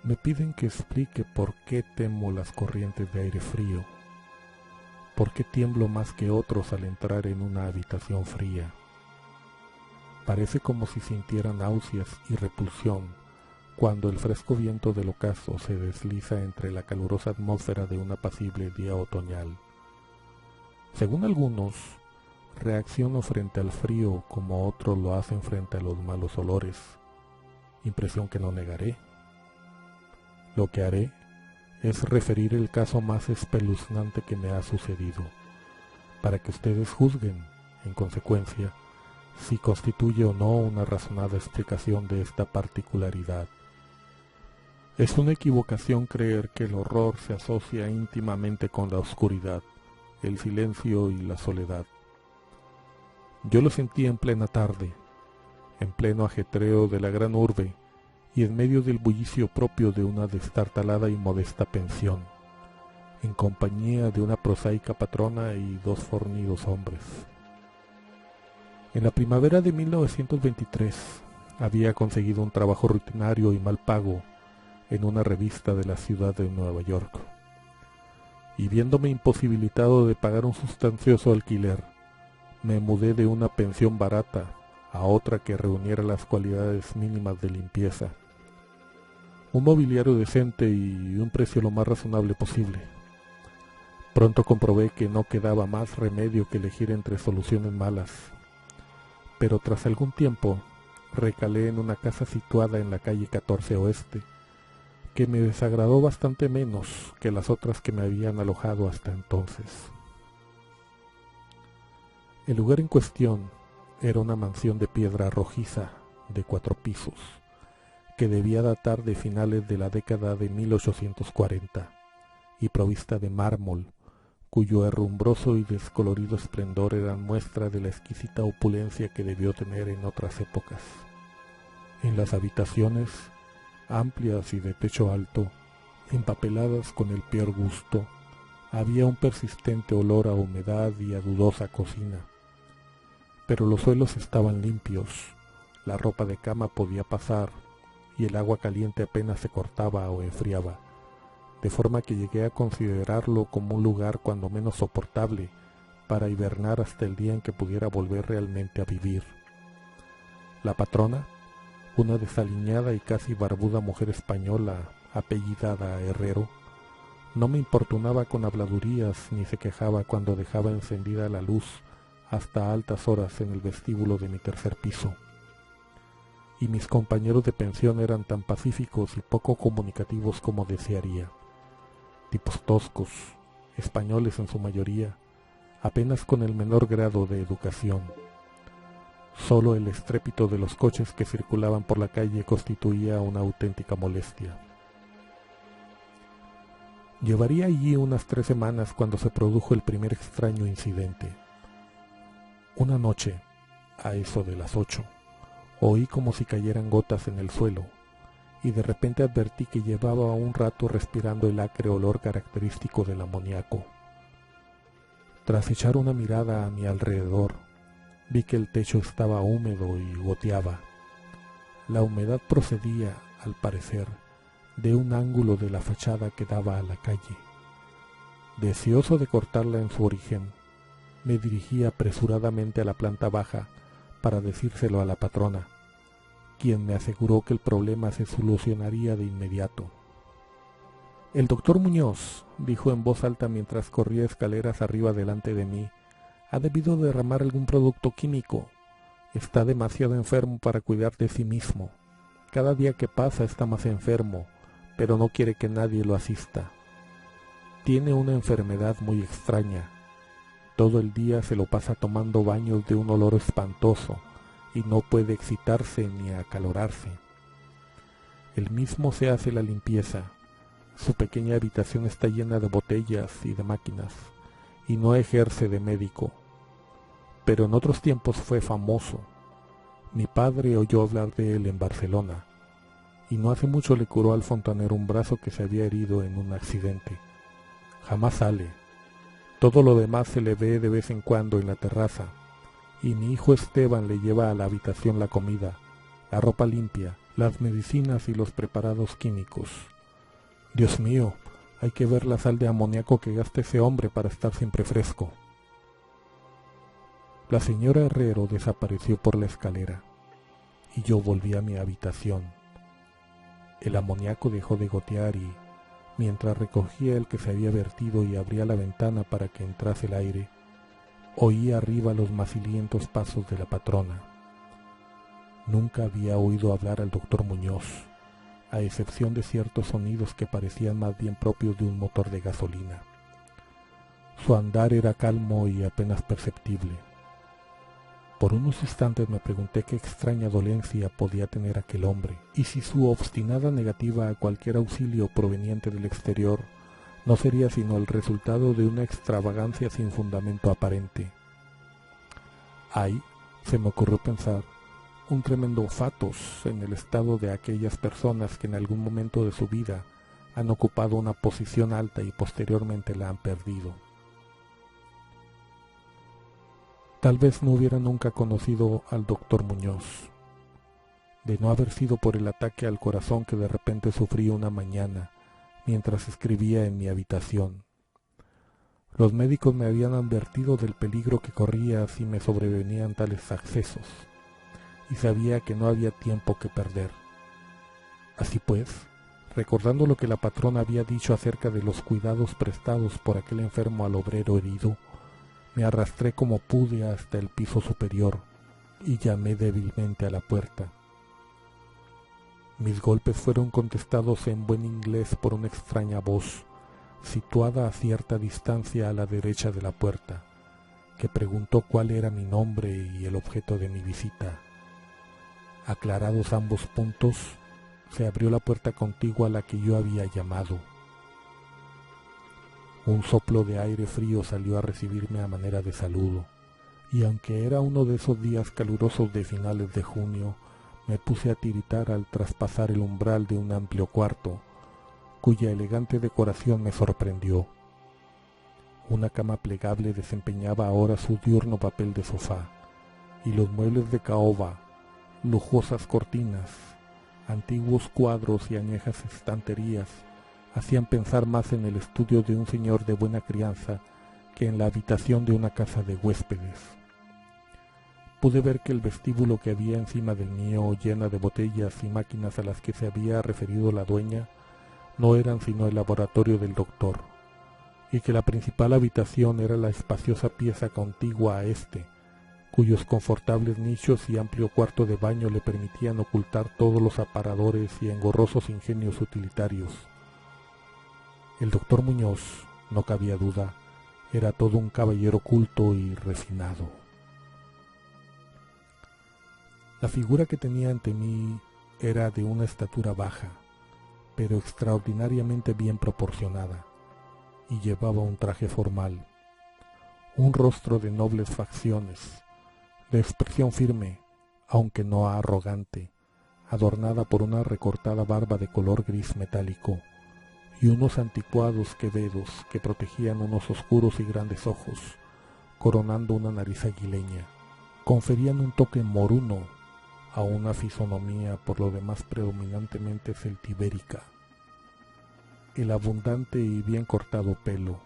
Me piden que explique por qué temo las corrientes de aire frío, por qué tiemblo más que otros al entrar en una habitación fría. Parece como si sintiera náuseas y repulsión cuando el fresco viento del ocaso se desliza entre la calurosa atmósfera de un apacible día otoñal. Según algunos, reacciono frente al frío como otros lo hacen frente a los malos olores, impresión que no negaré. Lo que haré es referir el caso más espeluznante que me ha sucedido, para que ustedes juzguen, en consecuencia, si constituye o no una razonada explicación de esta particularidad. Es una equivocación creer que el horror se asocia íntimamente con la oscuridad, el silencio y la soledad. Yo lo sentí en plena tarde, en pleno ajetreo de la gran urbe y en medio del bullicio propio de una destartalada y modesta pensión, en compañía de una prosaica patrona y dos fornidos hombres. En la primavera de 1923 había conseguido un trabajo rutinario y mal pago en una revista de la ciudad de Nueva York, y viéndome imposibilitado de pagar un sustancioso alquiler, me mudé de una pensión barata a otra que reuniera las cualidades mínimas de limpieza, un mobiliario decente y un precio lo más razonable posible. Pronto comprobé que no quedaba más remedio que elegir entre soluciones malas, pero tras algún tiempo recalé en una casa situada en la calle 14 Oeste, que me desagradó bastante menos que las otras que me habían alojado hasta entonces. El lugar en cuestión era una mansión de piedra rojiza de 4 pisos, que debía datar de finales de la década de 1840 y provista de mármol, cuyo herrumbroso y descolorido esplendor eran muestra de la exquisita opulencia que debió tener en otras épocas. En las habitaciones, amplias y de techo alto, empapeladas con el peor gusto, había un persistente olor a humedad y a dudosa cocina. Pero los suelos estaban limpios, la ropa de cama podía pasar y el agua caliente apenas se cortaba o enfriaba, de forma que llegué a considerarlo como un lugar cuando menos soportable para hibernar hasta el día en que pudiera volver realmente a vivir. La patrona, una desaliñada y casi barbuda mujer española apellidada Herrero, no me importunaba con habladurías ni se quejaba cuando dejaba encendida la luz hasta altas horas en el vestíbulo de mi tercer piso. Y mis compañeros de pensión eran tan pacíficos y poco comunicativos como desearía. Tipos toscos, españoles en su mayoría, apenas con el menor grado de educación. Solo el estrépito de los coches que circulaban por la calle constituía una auténtica molestia. Llevaría allí unas 3 semanas cuando se produjo el primer extraño incidente. Una noche, a eso de las 8, oí como si cayeran gotas en el suelo, y de repente advertí que llevaba un rato respirando el acre olor característico del amoníaco. Tras echar una mirada a mi alrededor, vi que el techo estaba húmedo y goteaba. La humedad procedía, al parecer, de un ángulo de la fachada que daba a la calle. Deseoso de cortarla en su origen, me dirigí apresuradamente a la planta baja para decírselo a la patrona, quien me aseguró que el problema se solucionaría de inmediato. «El doctor Muñoz», dijo en voz alta mientras corría escaleras arriba delante de mí, «ha debido derramar algún producto químico. Está demasiado enfermo para cuidar de sí mismo. Cada día que pasa está más enfermo, pero no quiere que nadie lo asista. Tiene una enfermedad muy extraña. Todo el día se lo pasa tomando baños de un olor espantoso y no puede excitarse ni acalorarse. Él mismo se hace la limpieza. Su pequeña habitación está llena de botellas y de máquinas, y no ejerce de médico. Pero en otros tiempos fue famoso. Mi padre oyó hablar de él en Barcelona, y no hace mucho le curó al fontanero un brazo que se había herido en un accidente. Jamás sale. Todo lo demás se le ve de vez en cuando en la terraza, y mi hijo Esteban le lleva a la habitación la comida, la ropa limpia, las medicinas y los preparados químicos. Dios mío, hay que ver la sal de amoníaco que gasta ese hombre para estar siempre fresco. La señora Herrero desapareció por la escalera y yo volví a mi habitación. El amoníaco dejó de gotear y, mientras recogía el que se había vertido y abría la ventana para que entrase el aire, oí arriba los macilientos pasos de la patrona. Nunca había oído hablar al doctor Muñoz, a excepción de ciertos sonidos que parecían más bien propios de un motor de gasolina. Su andar era calmo y apenas perceptible. Por unos instantes me pregunté qué extraña dolencia podía tener aquel hombre, y si su obstinada negativa a cualquier auxilio proveniente del exterior no sería sino el resultado de una extravagancia sin fundamento aparente. Ahí, se me ocurrió pensar, un tremendo fatos en el estado de aquellas personas que en algún momento de su vida han ocupado una posición alta y posteriormente la han perdido. Tal vez no hubiera nunca conocido al doctor Muñoz, de no haber sido por el ataque al corazón que de repente sufrí una mañana mientras escribía en mi habitación. Los médicos me habían advertido del peligro que corría si me sobrevenían tales accesos, y sabía que no había tiempo que perder. Así pues, recordando lo que la patrona había dicho acerca de los cuidados prestados por aquel enfermo al obrero herido, me arrastré como pude hasta el piso superior y llamé débilmente a la puerta. Mis golpes fueron contestados en buen inglés por una extraña voz, situada a cierta distancia a la derecha de la puerta, que preguntó cuál era mi nombre y el objeto de mi visita. Aclarados ambos puntos, se abrió la puerta contigua a la que yo había llamado. Un soplo de aire frío salió a recibirme a manera de saludo, y aunque era uno de esos días calurosos de finales de junio, me puse a tiritar al traspasar el umbral de un amplio cuarto, cuya elegante decoración me sorprendió. Una cama plegable desempeñaba ahora su diurno papel de sofá, y los muebles de caoba, lujosas cortinas, antiguos cuadros y añejas estanterías hacían pensar más en el estudio de un señor de buena crianza que en la habitación de una casa de huéspedes. Pude ver que el vestíbulo que había encima del mío, llena de botellas y máquinas a las que se había referido la dueña, no eran sino el laboratorio del doctor, y que la principal habitación era la espaciosa pieza contigua a éste, cuyos confortables nichos y amplio cuarto de baño le permitían ocultar todos los aparadores y engorrosos ingenios utilitarios. El doctor Muñoz, no cabía duda, era todo un caballero culto y refinado. La figura que tenía ante mí era de una estatura baja, pero extraordinariamente bien proporcionada, y llevaba un traje formal, un rostro de nobles facciones, de expresión firme, aunque no arrogante, adornada por una recortada barba de color gris metálico, y unos anticuados quevedos que protegían unos oscuros y grandes ojos, coronando una nariz aguileña, conferían un toque moruno a una fisonomía por lo demás predominantemente celtibérica. El abundante y bien cortado pelo,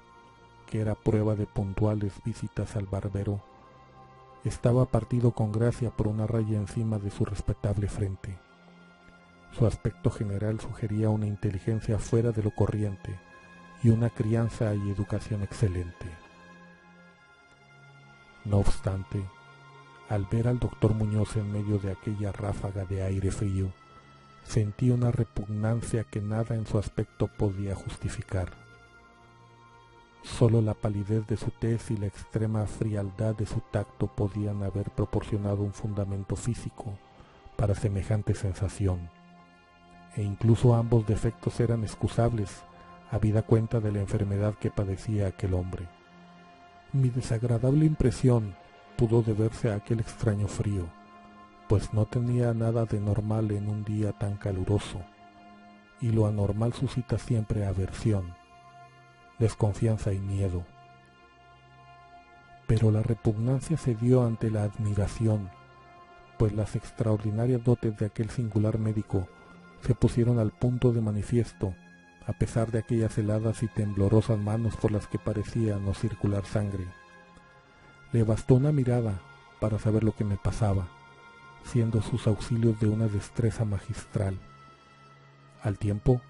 que era prueba de puntuales visitas al barbero, estaba partido con gracia por una raya encima de su respetable frente. Su aspecto general sugería una inteligencia fuera de lo corriente y una crianza y educación excelente. No obstante, al ver al doctor Muñoz en medio de aquella ráfaga de aire frío, sentí una repugnancia que nada en su aspecto podía justificar. Solo la palidez de su tez y la extrema frialdad de su tacto podían haber proporcionado un fundamento físico para semejante sensación, e incluso ambos defectos eran excusables, habida cuenta de la enfermedad que padecía aquel hombre. Mi desagradable impresión pudo deberse a aquel extraño frío, pues no tenía nada de normal en un día tan caluroso, y lo anormal suscita siempre aversión, desconfianza y miedo. Pero la repugnancia se dio ante la admiración, pues las extraordinarias dotes de aquel singular médico se pusieron al punto de manifiesto a pesar de aquellas heladas y temblorosas manos por las que parecía no circular sangre. Le bastó una mirada para saber lo que me pasaba, siendo sus auxilios de una destreza magistral. Al tiempo,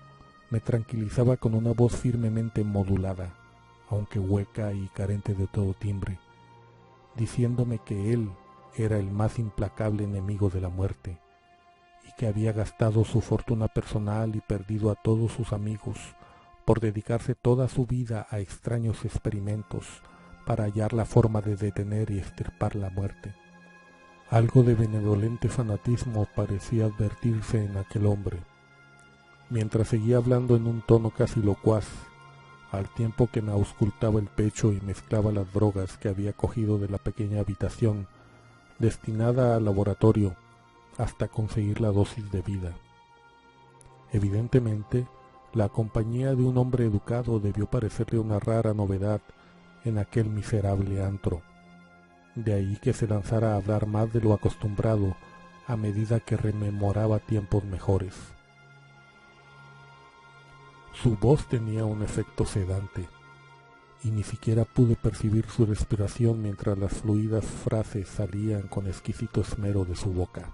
me tranquilizaba con una voz firmemente modulada, aunque hueca y carente de todo timbre, diciéndome que él era el más implacable enemigo de la muerte, y que había gastado su fortuna personal y perdido a todos sus amigos por dedicarse toda su vida a extraños experimentos para hallar la forma de detener y extirpar la muerte. Algo de benevolente fanatismo parecía advertirse en aquel hombre, mientras seguía hablando en un tono casi locuaz, al tiempo que me auscultaba el pecho y mezclaba las drogas que había cogido de la pequeña habitación destinada al laboratorio hasta conseguir la dosis de vida. Evidentemente, la compañía de un hombre educado debió parecerle una rara novedad en aquel miserable antro. De ahí que se lanzara a hablar más de lo acostumbrado a medida que rememoraba tiempos mejores. Su voz tenía un efecto sedante, y ni siquiera pude percibir su respiración mientras las fluidas frases salían con exquisito esmero de su boca.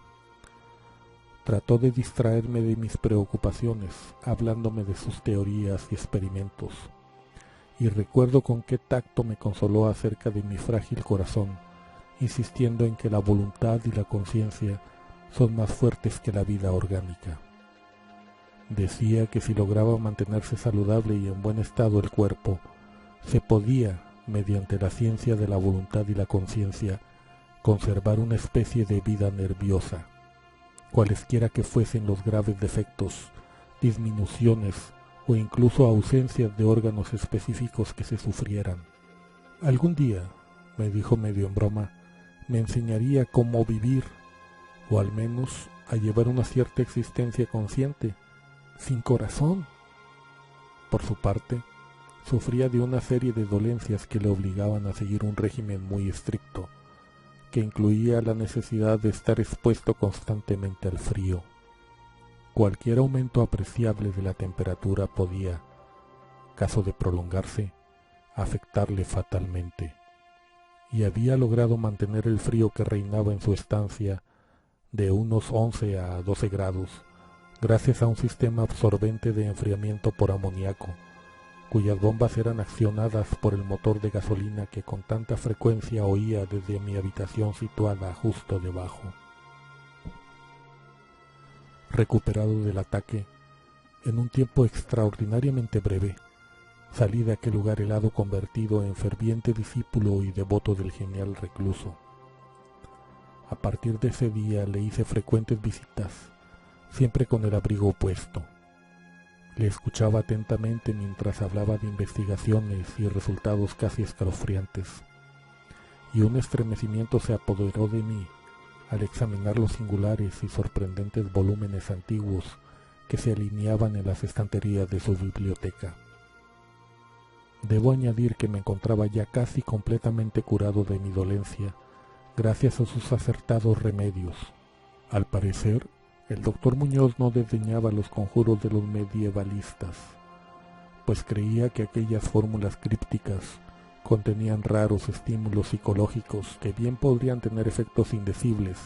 Trató de distraerme de mis preocupaciones, hablándome de sus teorías y experimentos, y recuerdo con qué tacto me consoló acerca de mi frágil corazón, insistiendo en que la voluntad y la conciencia son más fuertes que la vida orgánica. Decía que si lograba mantenerse saludable y en buen estado el cuerpo, se podía, mediante la ciencia de la voluntad y la conciencia, conservar una especie de vida nerviosa, cualesquiera que fuesen los graves defectos, disminuciones o incluso ausencias de órganos específicos que se sufrieran. Algún día, me dijo medio en broma, me enseñaría cómo vivir, o al menos a llevar una cierta existencia consciente, sin corazón. Por su parte, sufría de una serie de dolencias que le obligaban a seguir un régimen muy estricto, que incluía la necesidad de estar expuesto constantemente al frío. Cualquier aumento apreciable de la temperatura podía, caso de prolongarse, afectarle fatalmente, y había logrado mantener el frío que reinaba en su estancia de unos 11 a 12 grados, gracias a un sistema absorbente de enfriamiento por amoníaco, cuyas bombas eran accionadas por el motor de gasolina que con tanta frecuencia oía desde mi habitación situada justo debajo. Recuperado del ataque, en un tiempo extraordinariamente breve, salí de aquel lugar helado convertido en ferviente discípulo y devoto del genial recluso. A partir de ese día le hice frecuentes visitas, siempre con el abrigo puesto. Le escuchaba atentamente mientras hablaba de investigaciones y resultados casi escalofriantes, y un estremecimiento se apoderó de mí al examinar los singulares y sorprendentes volúmenes antiguos que se alineaban en las estanterías de su biblioteca. Debo añadir que me encontraba ya casi completamente curado de mi dolencia, gracias a sus acertados remedios. Al parecer, el doctor Muñoz no desdeñaba los conjuros de los medievalistas, pues creía que aquellas fórmulas crípticas contenían raros estímulos psicológicos que bien podrían tener efectos indecibles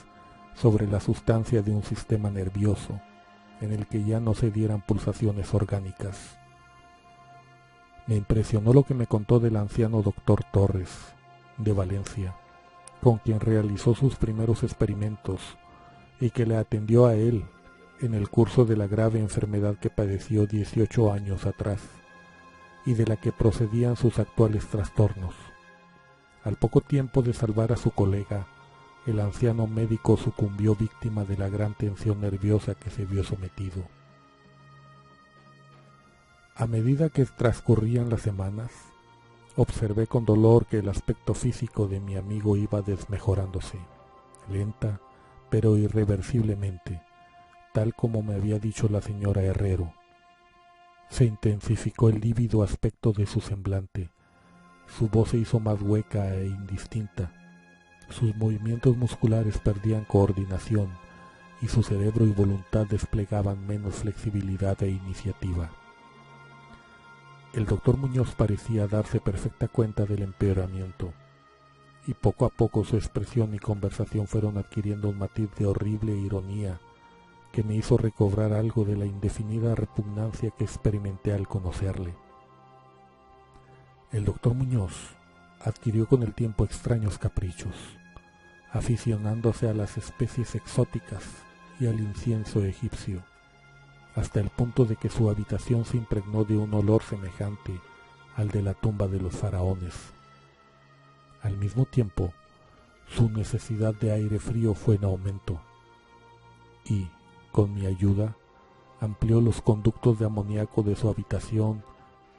sobre la sustancia de un sistema nervioso en el que ya no se dieran pulsaciones orgánicas. Me impresionó lo que me contó del anciano doctor Torres, de Valencia, con quien realizó sus primeros experimentos y que le atendió a él en el curso de la grave enfermedad que padeció 18 años atrás y de la que procedían sus actuales trastornos. Al poco tiempo de salvar a su colega, el anciano médico sucumbió víctima de la gran tensión nerviosa que se vio sometido. A medida que transcurrían las semanas, observé con dolor que el aspecto físico de mi amigo iba desmejorándose, lenta pero irreversiblemente, tal como me había dicho la señora Herrero. Se intensificó el lívido aspecto de su semblante, su voz se hizo más hueca e indistinta, sus movimientos musculares perdían coordinación y su cerebro y voluntad desplegaban menos flexibilidad e iniciativa. El doctor Muñoz parecía darse perfecta cuenta del empeoramiento, y poco a poco su expresión y conversación fueron adquiriendo un matiz de horrible ironía que me hizo recobrar algo de la indefinida repugnancia que experimenté al conocerle. El doctor Muñoz adquirió con el tiempo extraños caprichos, aficionándose a las especies exóticas y al incienso egipcio, hasta el punto de que su habitación se impregnó de un olor semejante al de la tumba de los faraones. Al mismo tiempo, su necesidad de aire frío fue en aumento, y, con mi ayuda, amplió los conductos de amoníaco de su habitación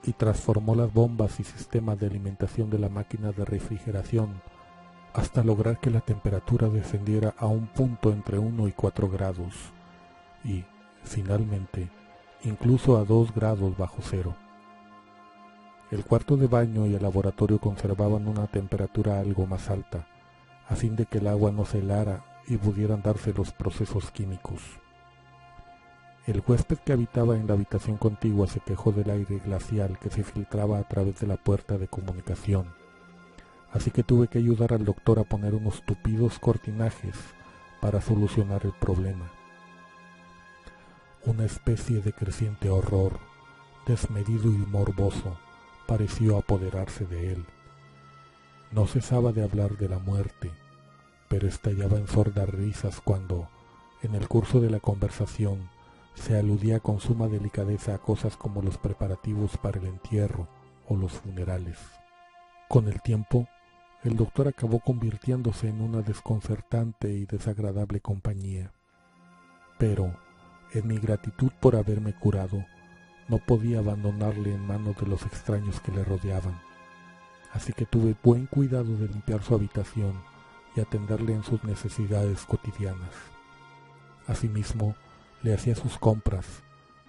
y transformó las bombas y sistemas de alimentación de la máquina de refrigeración hasta lograr que la temperatura descendiera a un punto entre 1 y 4 grados y, finalmente, incluso a 2 grados bajo cero. El cuarto de baño y el laboratorio conservaban una temperatura algo más alta, a fin de que el agua no se helara y pudieran darse los procesos químicos. El huésped que habitaba en la habitación contigua se quejó del aire glacial que se filtraba a través de la puerta de comunicación, así que tuve que ayudar al doctor a poner unos tupidos cortinajes para solucionar el problema. Una especie de creciente horror, desmedido y morboso, pareció apoderarse de él. No cesaba de hablar de la muerte, pero estallaba en sordas risas cuando, en el curso de la conversación, se aludía con suma delicadeza a cosas como los preparativos para el entierro o los funerales. Con el tiempo, el doctor acabó convirtiéndose en una desconcertante y desagradable compañía. Pero, en mi gratitud por haberme curado, no podía abandonarle en manos de los extraños que le rodeaban, así que tuve buen cuidado de limpiar su habitación y atenderle en sus necesidades cotidianas. Asimismo, le hacía sus compras,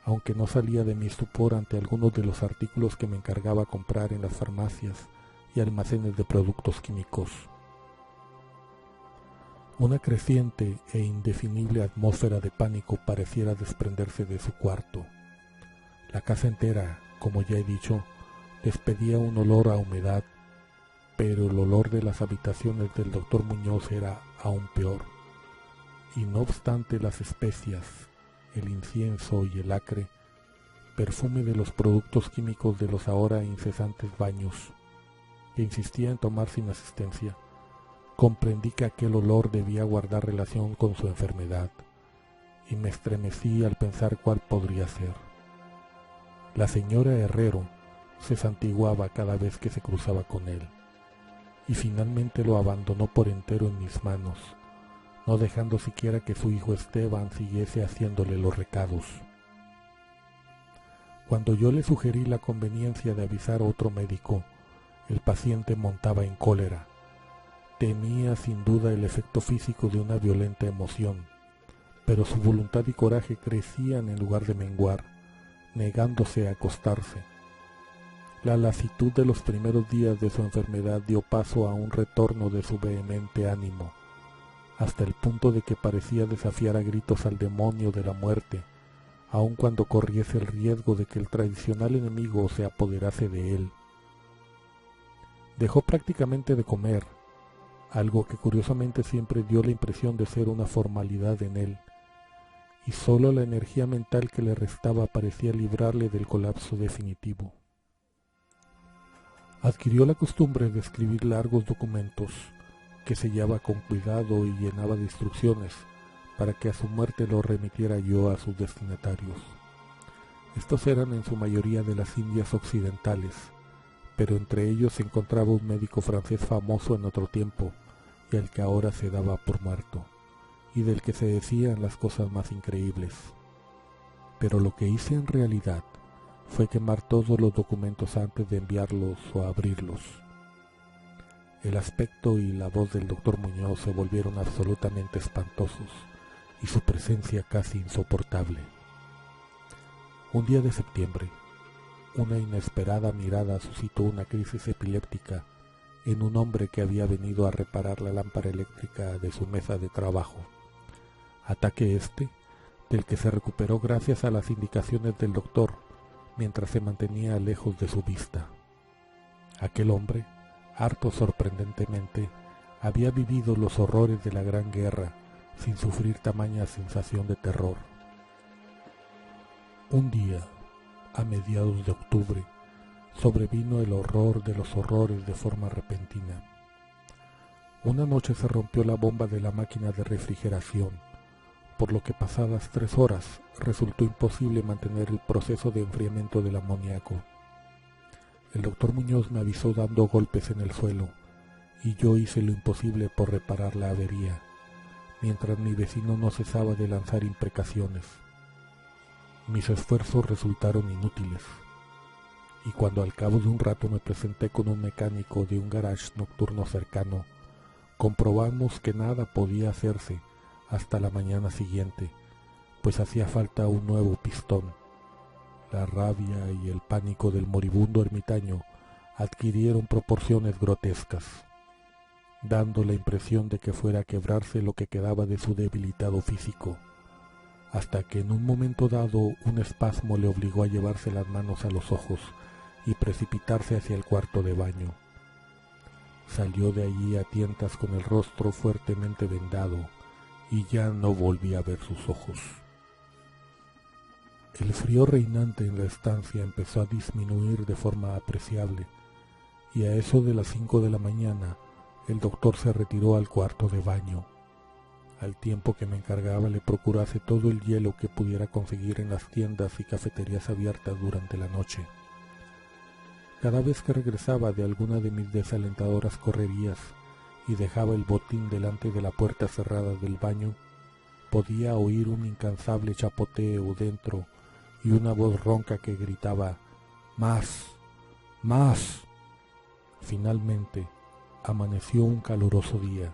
aunque no salía de mi estupor ante algunos de los artículos que me encargaba comprar en las farmacias y almacenes de productos químicos. Una creciente e indefinible atmósfera de pánico pareciera desprenderse de su cuarto. La casa entera, como ya he dicho, despedía un olor a humedad, pero el olor de las habitaciones del doctor Muñoz era aún peor, y no obstante las especias, el incienso y el acre, perfume de los productos químicos de los ahora incesantes baños, que insistía en tomar sin asistencia, comprendí que aquel olor debía guardar relación con su enfermedad, y me estremecí al pensar cuál podría ser. La señora Herrero se santiguaba cada vez que se cruzaba con él, y finalmente lo abandonó por entero en mis manos, no dejando siquiera que su hijo Esteban siguiese haciéndole los recados. Cuando yo le sugerí la conveniencia de avisar a otro médico, el paciente montaba en cólera. Temía sin duda el efecto físico de una violenta emoción, pero su voluntad y coraje crecían en lugar de menguar, negándose a acostarse. La lasitud de los primeros días de su enfermedad dio paso a un retorno de su vehemente ánimo, hasta el punto de que parecía desafiar a gritos al demonio de la muerte, aun cuando corriese el riesgo de que el tradicional enemigo se apoderase de él. Dejó prácticamente de comer, algo que curiosamente siempre dio la impresión de ser una formalidad en él, y sólo la energía mental que le restaba parecía librarle del colapso definitivo. Adquirió la costumbre de escribir largos documentos que sellaba con cuidado y llenaba de instrucciones para que a su muerte lo remitiera yo a sus destinatarios. Estos eran en su mayoría de las Indias occidentales, pero entre ellos se encontraba un médico francés famoso en otro tiempo y al que ahora se daba por muerto, y del que se decían las cosas más increíbles. Pero lo que hice en realidad fue quemar todos los documentos antes de enviarlos o abrirlos. El aspecto y la voz del doctor Muñoz se volvieron absolutamente espantosos y su presencia casi insoportable. Un día de septiembre, una inesperada mirada suscitó una crisis epiléptica en un hombre que había venido a reparar la lámpara eléctrica de su mesa de trabajo. Ataque del que se recuperó gracias a las indicaciones del doctor, mientras se mantenía lejos de su vista. Aquel hombre, harto sorprendentemente, había vivido los horrores de la Gran Guerra sin sufrir tamaña sensación de terror. Un día, a mediados de octubre, sobrevino el horror de los horrores de forma repentina. Una noche se rompió la bomba de la máquina de refrigeración, por lo que pasadas 3 horas resultó imposible mantener el proceso de enfriamiento del amoníaco. El doctor Muñoz me avisó dando golpes en el suelo, y yo hice lo imposible por reparar la avería, mientras mi vecino no cesaba de lanzar imprecaciones. Mis esfuerzos resultaron inútiles, y cuando al cabo de un rato me presenté con un mecánico de un garage nocturno cercano, comprobamos que nada podía hacerse hasta la mañana siguiente, pues hacía falta un nuevo pistón. La rabia y el pánico del moribundo ermitaño adquirieron proporciones grotescas, dando la impresión de que fuera a quebrarse lo que quedaba de su debilitado físico, hasta que en un momento dado un espasmo le obligó a llevarse las manos a los ojos y precipitarse hacia el cuarto de baño. Salió de allí a tientas con el rostro fuertemente vendado y ya no volví a ver sus ojos. El frío reinante en la estancia empezó a disminuir de forma apreciable, y a eso de las 5 de la mañana el doctor se retiró al cuarto de baño. Al tiempo que me encargaba le procurase todo el hielo que pudiera conseguir en las tiendas y cafeterías abiertas durante la noche. Cada vez que regresaba de alguna de mis desalentadoras correrías y dejaba el botín delante de la puerta cerrada del baño, podía oír un incansable chapoteo dentro y una voz ronca que gritaba «¡Más! ¡Más!». Finalmente, amaneció un caluroso día,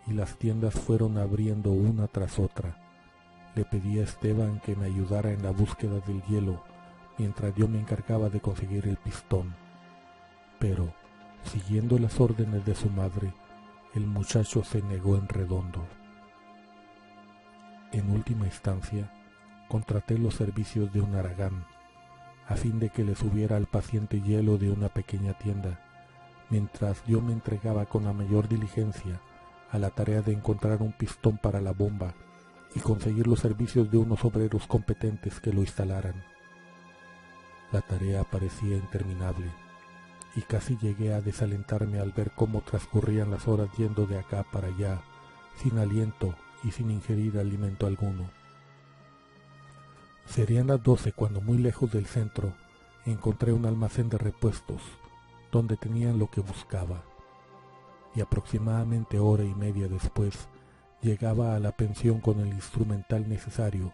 y las tiendas fueron abriendo una tras otra. Le pedí a Esteban que me ayudara en la búsqueda del hielo, mientras yo me encargaba de conseguir el pistón. Pero, siguiendo las órdenes de su madre, el muchacho se negó en redondo. En última instancia, contraté los servicios de un haragán, a fin de que le subiera al paciente hielo de una pequeña tienda, mientras yo me entregaba con la mayor diligencia a la tarea de encontrar un pistón para la bomba y conseguir los servicios de unos obreros competentes que lo instalaran. La tarea parecía interminable, y casi llegué a desalentarme al ver cómo transcurrían las horas yendo de acá para allá, sin aliento y sin ingerir alimento alguno. Serían las 12 cuando, muy lejos del centro, encontré un almacén de repuestos, donde tenían lo que buscaba, y aproximadamente hora y media después llegaba a la pensión con el instrumental necesario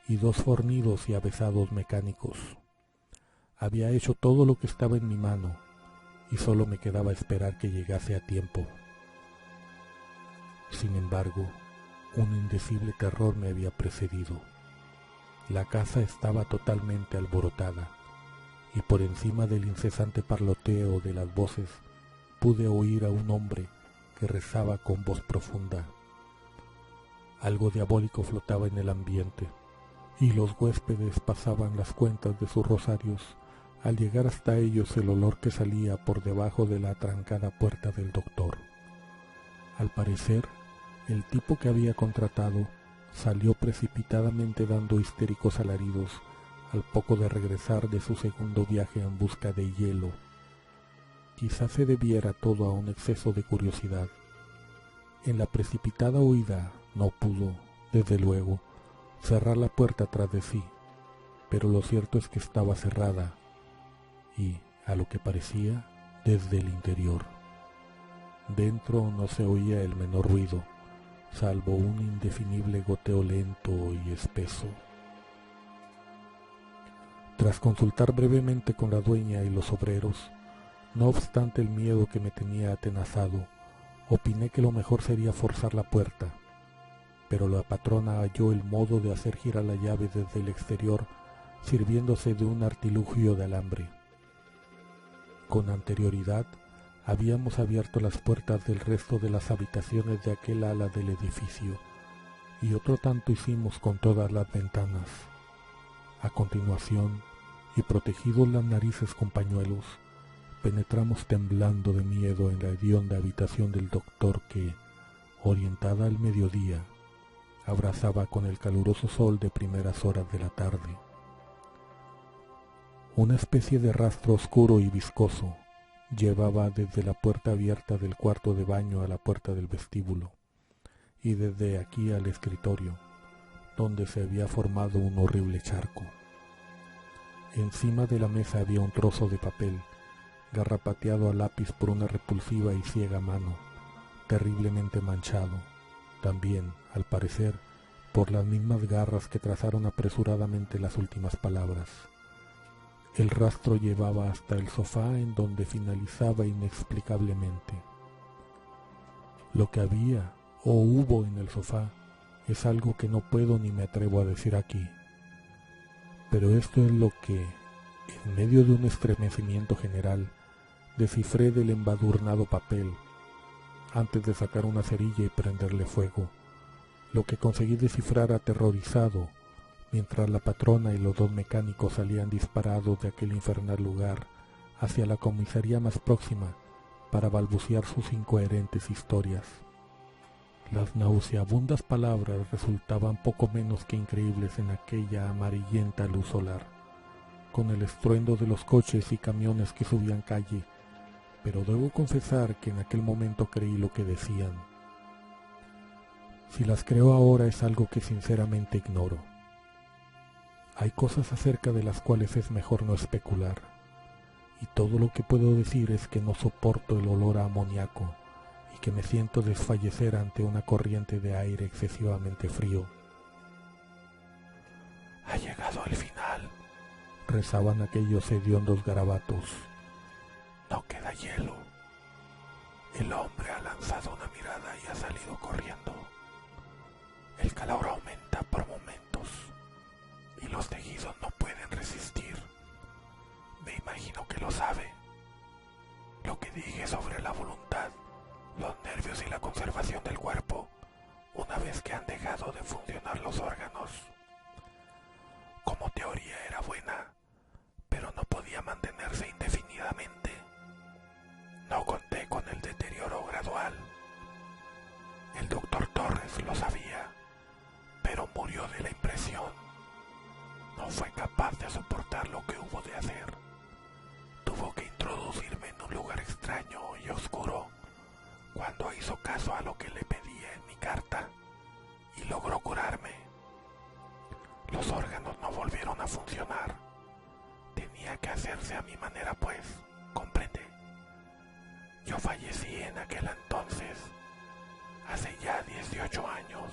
y 2 fornidos y avesados mecánicos. Había hecho todo lo que estaba en mi mano, y solo me quedaba esperar que llegase a tiempo. Sin embargo, un indecible terror me había precedido. La casa estaba totalmente alborotada, y por encima del incesante parloteo de las voces pude oír a un hombre que rezaba con voz profunda. Algo diabólico flotaba en el ambiente, y los huéspedes pasaban las cuentas de sus rosarios. Al llegar hasta ellos el olor que salía por debajo de la atrancada puerta del doctor. Al parecer, el tipo que había contratado salió precipitadamente dando histéricos alaridos al poco de regresar de su segundo viaje en busca de hielo. Quizás se debiera todo a un exceso de curiosidad. En la precipitada huida no pudo, desde luego, cerrar la puerta tras de sí, pero lo cierto es que estaba cerrada, y, a lo que parecía, desde el interior. Dentro no se oía el menor ruido, salvo un indefinible goteo lento y espeso. Tras consultar brevemente con la dueña y los obreros, no obstante el miedo que me tenía atenazado, opiné que lo mejor sería forzar la puerta, pero la patrona halló el modo de hacer girar la llave desde el exterior, sirviéndose de un artilugio de alambre. Con anterioridad, habíamos abierto las puertas del resto de las habitaciones de aquel ala del edificio, y otro tanto hicimos con todas las ventanas. A continuación, y protegidos las narices con pañuelos, penetramos temblando de miedo en la hedionda habitación del doctor que, orientada al mediodía, abrazaba con el caluroso sol de primeras horas de la tarde. Una especie de rastro oscuro y viscoso llevaba desde la puerta abierta del cuarto de baño a la puerta del vestíbulo, y desde aquí al escritorio, donde se había formado un horrible charco. Encima de la mesa había un trozo de papel, garrapateado a lápiz por una repulsiva y ciega mano, terriblemente manchado, también, al parecer, por las mismas garras que trazaron apresuradamente las últimas palabras. El rastro llevaba hasta el sofá en donde finalizaba inexplicablemente. Lo que había o hubo en el sofá es algo que no puedo ni me atrevo a decir aquí. Pero esto es lo que, en medio de un estremecimiento general, descifré del embadurnado papel, antes de sacar una cerilla y prenderle fuego, lo que conseguí descifrar aterrorizado, mientras la patrona y los dos mecánicos salían disparados de aquel infernal lugar hacia la comisaría más próxima para balbucear sus incoherentes historias. Las nauseabundas palabras resultaban poco menos que increíbles en aquella amarillenta luz solar, con el estruendo de los coches y camiones que subían calle, pero debo confesar que en aquel momento creí lo que decían. Si las creo ahora es algo que sinceramente ignoro. Hay cosas acerca de las cuales es mejor no especular, y todo lo que puedo decir es que no soporto el olor a amoníaco y que me siento desfallecer ante una corriente de aire excesivamente frío. «Ha llegado el final», rezaban aquellos hediondos garabatos. «No queda hielo. El hombre ha lanzado una mirada y ha salido corriendo. El calor aumenta por momentos y los tejidos no pueden resistir. Me imagino que lo sabe. Lo que dije sobre la voluntad, los nervios y la conservación del cuerpo, una vez que han dejado de funcionar los órganos. Como teoría era buena, pero no podía mantenerse indefinidamente. No conté con el deterioro gradual. El doctor Torres lo sabía, pero murió de la impresión. No fue capaz de soportar lo que hubo de hacer. Tuvo que introducirme en un lugar extraño y oscuro cuando hizo caso a lo que le pedía en mi carta y logró curarme. Los órganos no volvieron a funcionar. Tenía que hacerse a mi manera, pues, comprende. Yo fallecí en aquel entonces, hace ya 18 años.